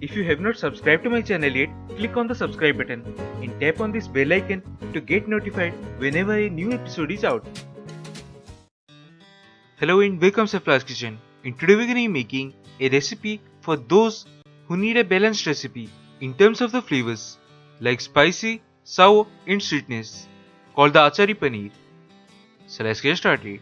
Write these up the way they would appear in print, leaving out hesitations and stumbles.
If you have not subscribed to my channel yet, click on the subscribe button and tap on this bell icon to get notified whenever a new episode is out. Hello and welcome to Flash Kitchen. And today we're going to be making a recipe for those who need a balanced recipe in terms of the flavors like spicy, sour and sweetness, called the Achari Paneer. So let's get started.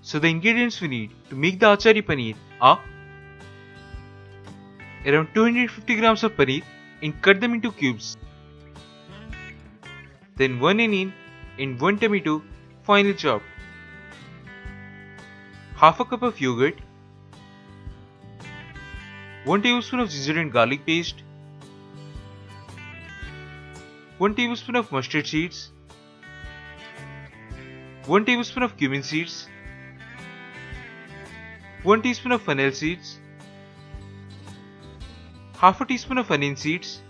So the ingredients we need to make the Achari Paneer are around 250 grams of paneer and cut them into cubes. Then 1 onion and 1 tomato finely chopped. Half a cup of yogurt. 1 tablespoon of ginger and garlic paste. 1 tablespoon of mustard seeds. 1 tablespoon of cumin seeds. 1 teaspoon of fennel seeds, half a teaspoon of onion seeds,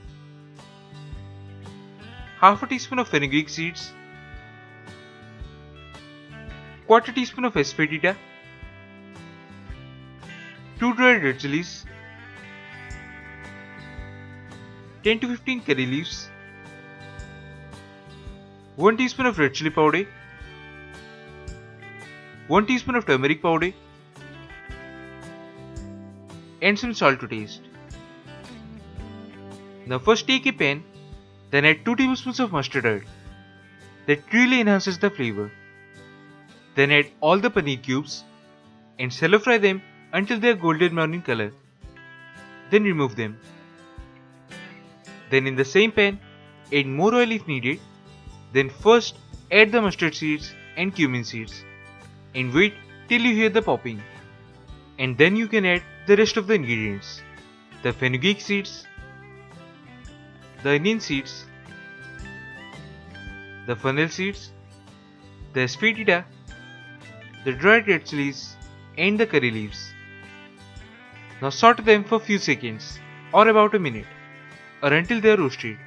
half a teaspoon of Fenugreek seeds, quarter teaspoon of Asafoetida, 2 dried red chillies, 10 to 15 curry leaves, 1 teaspoon of red chilli powder, 1 teaspoon of turmeric powder, and some salt to taste. Now first take a pan, then add 2 tablespoons of mustard oil. That really enhances the flavor. Then add all the paneer cubes and shallow fry them until they are golden brown in color. Then remove them. Then in the same pan, add more oil if needed. Then first add the mustard seeds and cumin seeds and wait till you hear the popping. And then you can add the rest of the ingredients: the Fenugreek seeds, the onion seeds, the fennel seeds, the Asafoetida, the dried red chillies and the curry leaves. Now saute them for few seconds or about a minute or until they are roasted.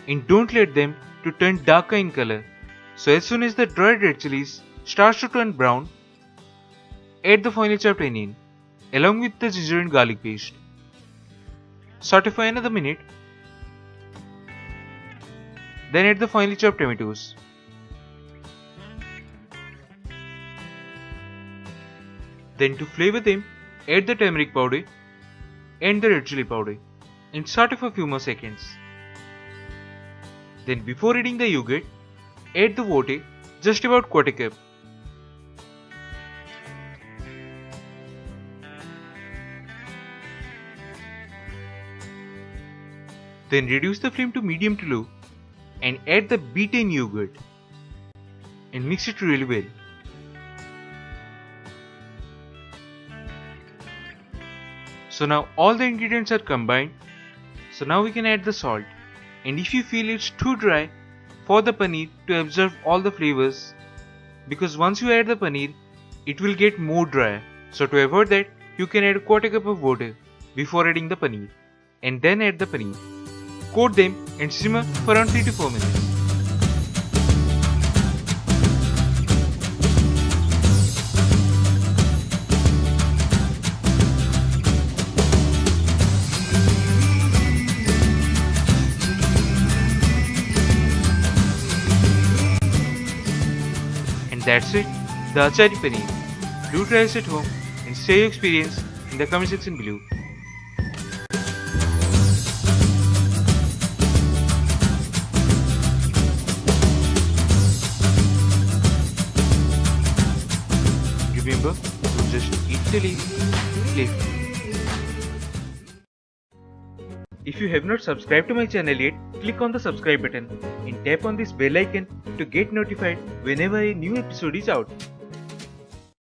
And don't let them to turn darker in color. So as soon as the dried red chillies starts to turn brown, add the finely chopped onion along with the ginger and garlic paste. Saute for another minute. Then add the finely chopped tomatoes. Then to flavor them, add the turmeric powder and the red chilli powder and saute for a few more seconds. Then before adding the yogurt, add the water, just about quarter cup. Then reduce the flame to medium to low and add the beaten yogurt and mix it really well. So now all the ingredients are combined. So now we can add the salt, and if you feel it's too dry for the paneer to absorb all the flavors, because once you add the paneer it will get more dry. So to avoid that, you can add a quarter cup of water before adding the paneer and then add the paneer. Coat them and simmer for around 3 to 4 minutes. And that's it, the Achari Paneer. Do try this at home and share your experience in the comment section below. Remember to just eat the leaf, live. If you have not subscribed to my channel yet, click on the subscribe button and tap on this bell icon to get notified whenever a new episode is out.